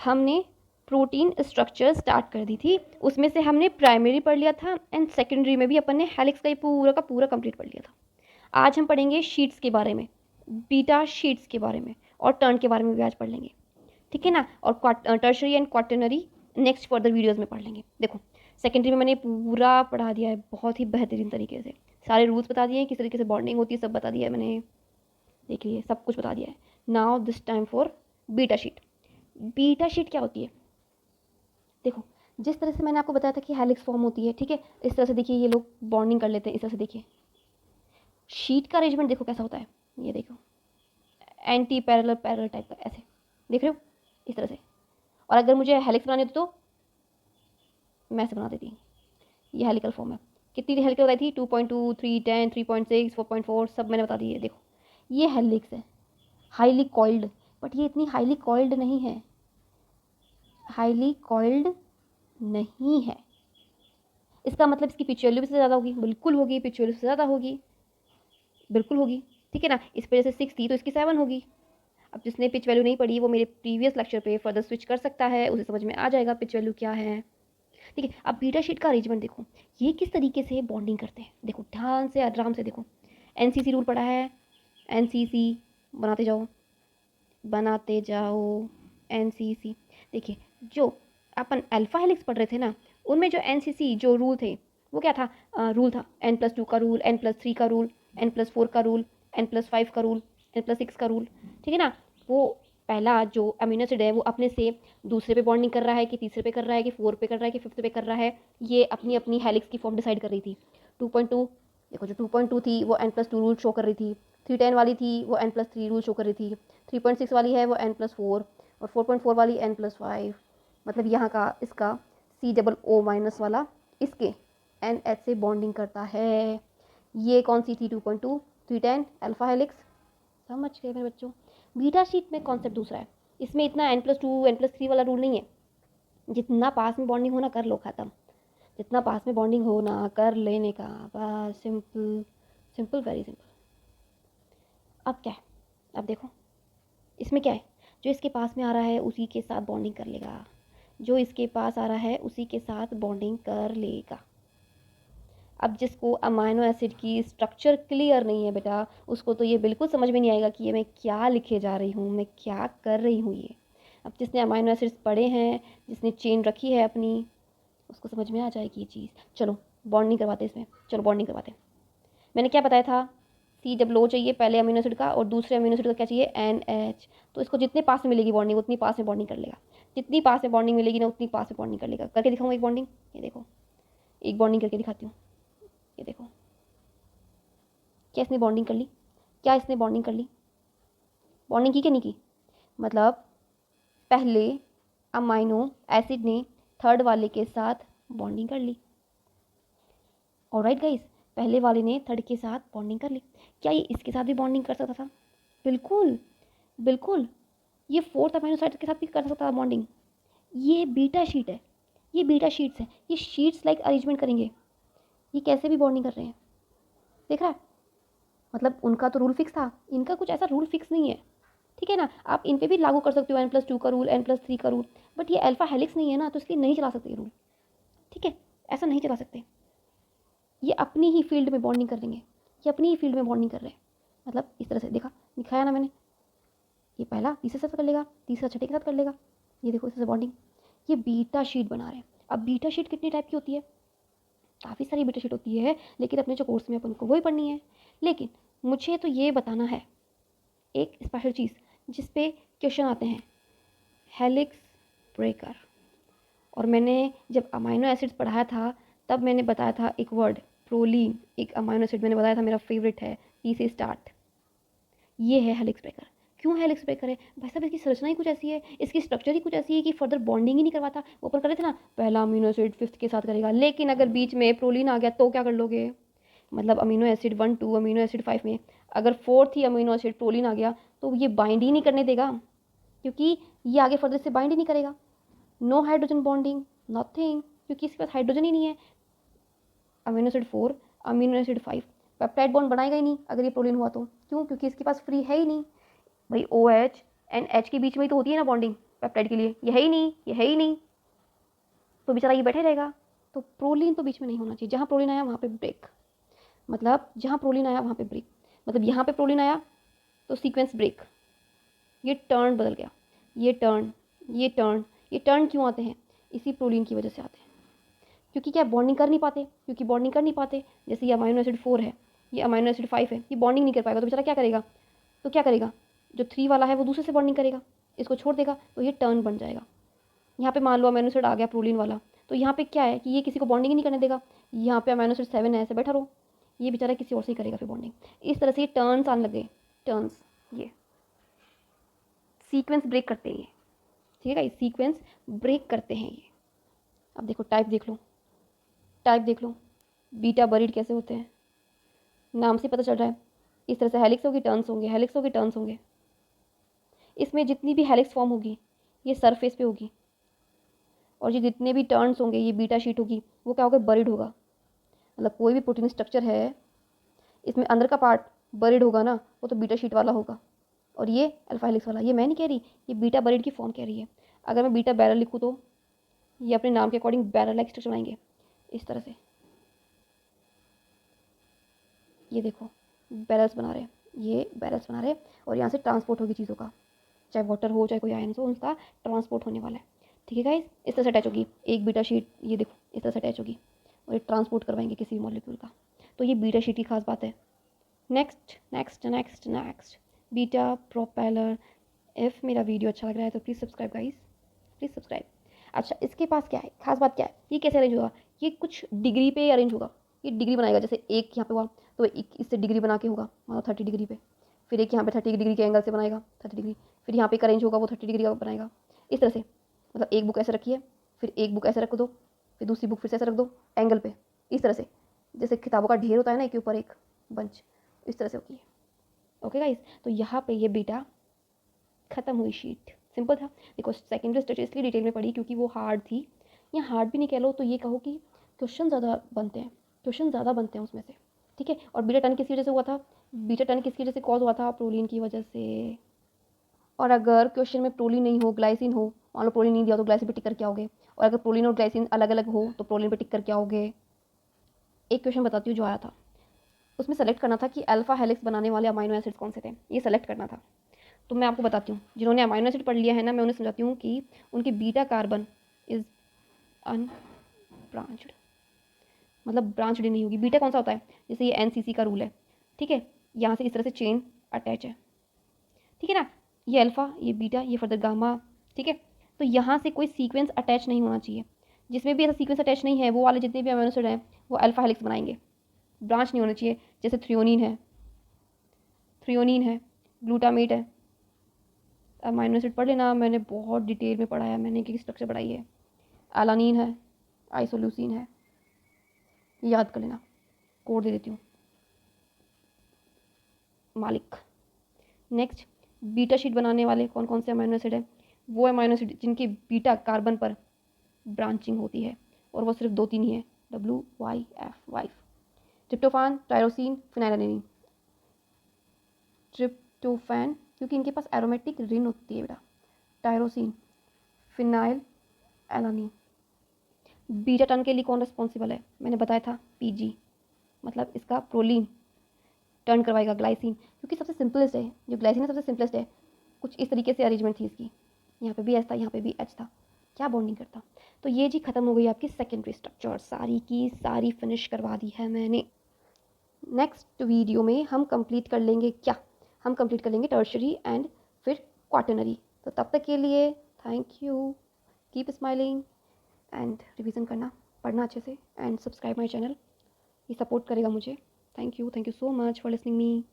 हमने protein structure start कर दी थी, उसमें से हमने प्राइमरी पढ़ लिया था एंड सेकेंडरी में भी अपन ने हेलिक्स का ही पूरा का पूरा कंप्लीट पढ़ लिया था। आज हम पढ़ेंगे शीट्स के बारे में, बीटा शीट्स के बारे में और टर्न के बारे में भी आज पढ़ लेंगे, ठीक है ना। और tertiary and quaternary next further videos में पढ़ लेंगे। देखो सेकेंडरी में मैंने पूरा पढ़ा दिया है बहुत ही बेहतरीन तरीके से, सारे रूल्स बता दिए हैं, किस तरीके से बॉन्डिंग होती है सब बता दिया है मैंने, देख लिए सब कुछ बता दिया है। Now this time for beta sheet. Beta sheet क्या होती है? देखो जिस तरह से मैंने आपको बताया था कि हेलिक्स फॉर्म होती है, ठीक है, इस तरह से देखिए ये लोग बॉन्डिंग कर लेते हैं, इस तरह से देखिए शीट का अरेंजमेंट देखो कैसा होता है, ये देखो एंटी पैरेलल पैरेलल टाइप का, ऐसे देख रहे हो इस तरह से। और अगर मुझे हेलिक्स बनानी होती तो मैं ऐसे बना देती, ये हेलिकल फॉर्म है। कितनी हेलिकल बताई थी? 2.2, 3, 10, 3.6, 4.4 सब मैंने बता दी है। देखो ये हेलिक्स है, हाईली कॉइल्ड, बट ये इतनी हाईली कॉइल्ड नहीं है, हाईली कॉइल्ड नहीं है। इसका मतलब इसकी पिच वैल्यू भी से ज़्यादा होगी, बिल्कुल होगी, पिच वैल्यू से ज़्यादा होगी, बिल्कुल होगी, ठीक है ना। इस वजह से 6 थी तो इसकी 7 होगी। अब जिसने पिच वैल्यू नहीं पढ़ी वो मेरे प्रीवियस लेक्चर पे फर्दर स्विच कर सकता है, उसे समझ में आ जाएगा पिच वैल्यू क्या है, ठीक है। अब बीटा शीट का अरेंजमेंट देखो, ये किस तरीके से बॉन्डिंग करते हैं, देखो ध्यान से आराम से देखो। एनसीसी रूल पढ़ा है, एनसीसी बनाते जाओ बनाते जाओ, एनसीसी। देखिए जो अपन अल्फा हेलिक्स पढ़ रहे थे ना, उनमें जो एनसीसी जो रूल थे वो क्या था? रूल था N+2 का रूल, N+3 का रूल, N+4 का रूल, N+5 का रूल, N+6 का रूल, ठीक है ना। वो पहला जो अमीनो एसिड है वो अपने से दूसरे पे बॉन्डिंग कर रहा है कि तीसरे पे कर रहा है कि 4 पे कर रहा है कि 5th पे कर रहा है, ये अपनी अपनी हेलिक्स की फॉर्म डिसाइड कर रही थी। 2.2 देखो, जो 2.2 थी वो N+2 रूल शो कर रही थी, 310 वाली थी वो N+3 रूल शो कर रही थी, 3.6 वाली है वो N+4 और 4.4 वाली N+5। मतलब यहाँ का इसका COO- वाला इसके NH से बॉन्डिंग करता है। ये कौन सी थी? 2.2, 310 अल्फा हेलिक्स, समझ गए मेरे बच्चों। बीटा शीट में कॉन्सेप्ट दूसरा है, इसमें इतना N+2 N+3 वाला रूल नहीं है। जितना पास में बॉन्डिंग होना कर लो, ख़त्म। जितना पास में बॉन्डिंग होना कर लेने का, बस सिंपल सिंपल वेरी सिंपल। अब क्या है? अब देखो इसमें क्या है, जो इसके पास में आ रहा है उसी के साथ बॉन्डिंग कर लेगा, जो इसके पास आ रहा है उसी के साथ बॉन्डिंग कर लेगा। अब जिसको अमाइनो एसिड की स्ट्रक्चर क्लियर नहीं है बेटा, उसको तो ये बिल्कुल समझ में नहीं आएगा कि ये मैं क्या लिखे जा रही हूँ, मैं क्या कर रही हूँ ये। अब जिसने अमाइनो एसिड्स पढ़े हैं, जिसने चेन रखी है अपनी, उसको समझ में आ जाएगी ये चीज़। चलो बॉन्डिंग करवाते इसमें, चलो बॉन्डिंग करवाते। मैंने क्या बताया था? COO चाहिए पहले अमीनो एसिड का और दूसरे अमीनो एसिड का क्या चाहिए? NH। तो इसको जितने पास में मिलेगी बॉन्डिंग उतनी पास में बॉन्डिंग कर लेगा, जितनी पास में बॉन्डिंग मिलेगी ना उतनी पास में बॉन्डिंग कर लेगा। करके दिखाऊँ एक बॉन्डिंग, ये देखो एक बॉन्डिंग करके दिखाती हूँ, ये देखो क्या इसने बॉन्डिंग कर ली, क्या इसने बॉन्डिंग कर ली, बॉन्डिंग की कि नहीं की? मतलब पहले अमाइनो एसिड ने थर्ड वाले के साथ बॉन्डिंग कर ली। ऑलराइट गाइस, पहले वाले ने थर्ड के साथ बॉन्डिंग कर ली। क्या ये इसके साथ भी बॉन्डिंग कर सकता था? बिल्कुल बिल्कुल, ये फोर्थ अमाइनो एसिड के साथ भी कर सकता था बॉन्डिंग। ये बीटा शीट है, ये बीटा शीट्स है, ये शीट्स लाइक अरेंजमेंट करेंगे। ये कैसे भी बॉन्डिंग कर रहे हैं, देख रहा है? मतलब उनका तो रूल फिक्स था, इनका कुछ ऐसा रूल फिक्स नहीं है, ठीक है ना। आप इन पे भी लागू कर सकते हो N+2 का रूल, N+3 का रूल, बट ये अल्फा हेलिक्स नहीं है ना, तो इसलिए नहीं चला सकते ये रूल, ठीक है, ऐसा नहीं चला सकते। ये अपनी ही फील्ड में बॉन्डिंग कर देंगे, ये अपनी ही फील्ड में बॉन्डिंग कर रहे हैं। मतलब इस तरह से देखा, दिखाया ना मैंने, ये पहला तीसरे साथ कर लेगा, तीसरा छठे के साथ कर लेगा, ये देखो इस तरह से बॉन्डिंग। ये बीटा शीट बना रहे हैं। अब बीटा शीट कितनी टाइप की होती है? काफ़ी सारी बीटा शीट होती है, लेकिन अपने जो कोर्स में अपन को वही पढ़नी है। लेकिन मुझे तो ये बताना है एक स्पेशल चीज़ जिस पे क्वेश्चन आते हैं, हेलिक्स ब्रेकर। और मैंने जब अमाइनो एसिड्स पढ़ाया था तब मैंने बताया था एक वर्ड, प्रोलीन, एक अमाइनो एसिड मैंने बताया था मेरा फेवरेट है, P से स्टार्ट। ये है हेलिक्स ब्रेकर। क्यों हेलिक्स ब्रेकर है भाई साहब? इसकी संरचना ही कुछ ऐसी है, इसकी स्ट्रक्चर ही कुछ ऐसी है कि फर्दर बॉन्डिंग ही नहीं करवाता। वो अपन कर रहे थे ना, पहला अमीनो एसिड 5th के साथ करेगा, लेकिन अगर बीच में प्रोलीन आ गया तो क्या कर लोगे? मतलब अमीनो एसिड 1, 2, अमीनो एसिड 5 में अगर 4th ही अमीनो एसिड प्रोलीन आ गया तो ये बाइंड ही नहीं करने देगा, क्योंकि ये आगे फर्दर से बाइंड ही नहीं करेगा। नो हाइड्रोजन बॉन्डिंग, नथिंग, क्योंकि इसके पास हाइड्रोजन ही नहीं है। Amino acid 4, amino acid 5 peptide bond बनाएगा ही नहीं अगर ये प्रोलीन हुआ तो। क्यों? क्योंकि इसके पास फ्री है ही नहीं। भाई OH एंड H के बीच में ही तो होती है ना बॉन्डिंग, पेप्टाइड के लिए ये है ही नहीं, ये है ही नहीं, तो बेचारा ये बैठे रहेगा। तो प्रोलीन तो बीच में नहीं होना चाहिए, जहाँ प्रोलीन आया वहाँ पे ब्रेक, मतलब जहाँ प्रोलीन आया वहाँ पे ब्रेक, मतलब यहाँ पे प्रोलीन आया तो सीक्वेंस ब्रेक, ये टर्न बदल गया, ये टर्न, ये टर्न, ये टर्न क्यों आते हैं? इसी प्रोलीन की वजह से आते हैं, क्योंकि क्या बॉन्डिंग कर नहीं पाते, क्योंकि बॉन्डिंग कर नहीं पाते। जैसे ये अमाइनो एसिड 4 है, ये अमाइनो एसिड 5 है, ये बॉन्डिंग नहीं कर पाएगा, तो बेचारा क्या करेगा? तो क्या करेगा? जो 3 वाला है वो दूसरे से बॉन्डिंग करेगा, इसको छोड़ देगा, तो ये टर्न बन जाएगा। यहाँ पे मान लो अमाइनो एसिड आ गया प्रोलीन वाला, तो यहाँ पे क्या है कि ये किसी को बॉन्डिंग ही नहीं करने देगा। यहाँ पे अमाइनो एसिड 7 है, ऐसे बैठा रहो, ये बेचारा किसी और से ही करेगा फिर बॉन्डिंग। इस तरह से ये टर्न्स आने लगे, टर्न्स, ये सीक्वेंस ब्रेक करते हैं ये, ठीक है गाइस, सीक्वेंस ब्रेक करते हैं ये। अब देखो टाइप देख लो, टाइप देख लो, बीटा बरीड कैसे होते हैं, नाम से पता चल रहा है। इस तरह से हेलिक्स होगी, टर्न्स होंगे, हेलिक्स होगी, टर्न्स होंगे। इसमें जितनी भी हेलिक्स फॉर्म होगी ये सरफेस पे होगी, और ये जितने भी टर्न्स होंगे ये बीटा शीट होगी, वो क्या होगा? बरीड होगा। मतलब कोई भी प्रोटीन स्ट्रक्चर है, इसमें अंदर का पार्ट बरीड होगा ना, वो तो बीटा शीट वाला होगा। और ये अल्फा हेलिक्स वाला, ये मैं नहीं कह रही, ये बीटा बरीड की फॉर्म कह रही है। अगर मैं बीटा बैरल लिखूँ तो ये अपने नाम के अकॉर्डिंग बैरल लाइक स्ट्रक्चर बनाएंगे, इस तरह से। ये देखो बैरल्स बना रहे हैं, ये बैरल्स बना रहे हैं, और यहाँ से ट्रांसपोर्ट होगी चीज़ों का, चाहे वाटर हो चाहे कोई आयन हो, उनका ट्रांसपोर्ट होने वाला है, ठीक है गाइस। इस तरह से अटैच होगी एक बीटा शीट, ये देखो इस तरह से अटैच होगी, और ये ट्रांसपोर्ट करवाएंगे किसी भी मॉलिक्यूल का। तो ये बीटा शीट की खास बात है। Next next next next, beta propeller. If मेरा वीडियो अच्छा लग रहा है तो please subscribe guys, please subscribe. अच्छा, इसके पास क्या है, खास बात क्या है, ये कैसे अरेंज होगा? ये कुछ डिग्री पे अरेंज होगा, ये डिग्री बनाएगा। जैसे एक यहाँ पे हुआ तो एक इससे डिग्री बना के होगा, मतलब 30 डिग्री पे, फिर एक यहाँ पे 30 डिग्री के एंगल से बनाएगा 30 डिग्री, फिर यहाँ पे अरेंज होगा वो 30 डिग्री का बनाएगा, इस तरह से। मतलब एक बुक ऐसे रखी है, फिर एक बुक ऐसे रख दो, फिर दूसरी बुक फिर से ऐसे रख दो एंगल पे, इस तरह से, जैसे किताबों का ढेर होता है ना एक के ऊपर एक बंच, इस तरह से होती है। ओके गाइस, तो यहाँ पे ये बीटा खत्म हुई शीट, सिंपल था। देखो सेकेंडरी स्ट्रक्चर इसलिए डिटेल में पढ़ी क्योंकि वो हार्ड थी, या हार्ड भी नहीं कह लो तो ये कहो कि क्वेश्चन ज़्यादा बनते हैं, क्वेश्चन ज़्यादा बनते हैं उसमें से, ठीक है। और बीटा टर्न किसकी वजह से हुआ था? बीटा टर्न किसकी वजह से कॉज हुआ था? प्रोलीन की वजह से। और अगर क्वेश्चन में प्रोलीन नहीं हो, ग्लाइसिन हो, मान लो प्रोलीन नहीं दिया तो ग्लाइसिन पे टिक करके आओगे, और अगर प्रोलीन और ग्लाइसिन अलग अलग हो तो प्रोलीन पे टिक करके आओगे। एक क्वेश्चन बताती हूँ जो आया था, उसमें सेलेक्ट करना था कि अल्फा हेलिक्स बनाने वाले अमाइनो एसिड्स कौन से थे, ये सेलेक्ट करना था। तो मैं आपको बताती हूँ, जिन्होंने अमाइनो एसिड पढ़ लिया है ना, मैं उन्हें समझाती हूँ कि उनकी बीटा कार्बन इज अनब्रांच्ड, मतलब ब्रांच्ड नहीं होगी। बीटा कौन सा होता है? जैसे ये एनसीसी का रूल है, ठीक है, यहाँ से इस तरह से चेन अटैच है, ठीक है ना, ये अल्फा, ये बीटा, ये फर्दर गामा, ठीक है। तो यहाँ से कोई सीक्वेंस अटैच नहीं होना चाहिए, जिसमें भी ऐसा सीक्वेंस अटैच नहीं है वो वाले जितने भी अमाइनो एसिड हैं वो अल्फा हेलिक्स बनाएंगे, ब्रांच नहीं होना चाहिए। जैसे थ्रियोनिन है, थ्रियोनिन है, ग्लूटामेट है, अमाइनो एसिड पढ़ लेना, मैंने बहुत डिटेल में पढ़ा है, मैंने एक स्ट्रक्चर पढ़ाई है। एलानिन है, आइसोल्यूसिन है, याद कर लेना, कोड दे देती हूँ, मालिक। नेक्स्ट, बीटा शीट बनाने वाले कौन कौन से अमाइनो एसिड है? वो अमाइनो एसिड जिनकी बीटा कार्बन पर ब्रांचिंग होती है, और वो सिर्फ 2-3 ही है, WYF, ट्रिप्टोफान, टायरोसिन, फिनाइलैनिन। ट्रिप्टोफैन क्योंकि इनके पास एरोमेटिक रिंग होती है बेटा, tyrosine, phenyl alanine. Beta turn के लिए कौन रिस्पॉन्सिबल है? मैंने बताया था PG, मतलब इसका प्रोलीन टर्न करवाएगा ग्लाइसिन, क्योंकि सबसे सिंपलेस्ट है, जो ग्लाइसिन है सबसे सिंपलेस्ट है। कुछ इस तरीके से अरेंजमेंट थी इसकी, यहाँ पे भी एच था, यहाँ पे भी एच था, क्या बॉन्डिंग करता। तो ये जी खत्म हो गई आपकी सेकेंडरी स्ट्रक्चर, सारी की सारी फिनिश करवा दी है मैंने। नेक्स्ट वीडियो में हम कंप्लीट कर लेंगे क्या? हम कंप्लीट कर लेंगे टर्शरी एंड फिर क्वाटरनरी। तो तब तक के लिए thank you, keep smiling and revision करना, पढ़ना अच्छे से, एंड सब्सक्राइब माई चैनल, ये सपोर्ट करेगा मुझे। Thank you so much for listening me.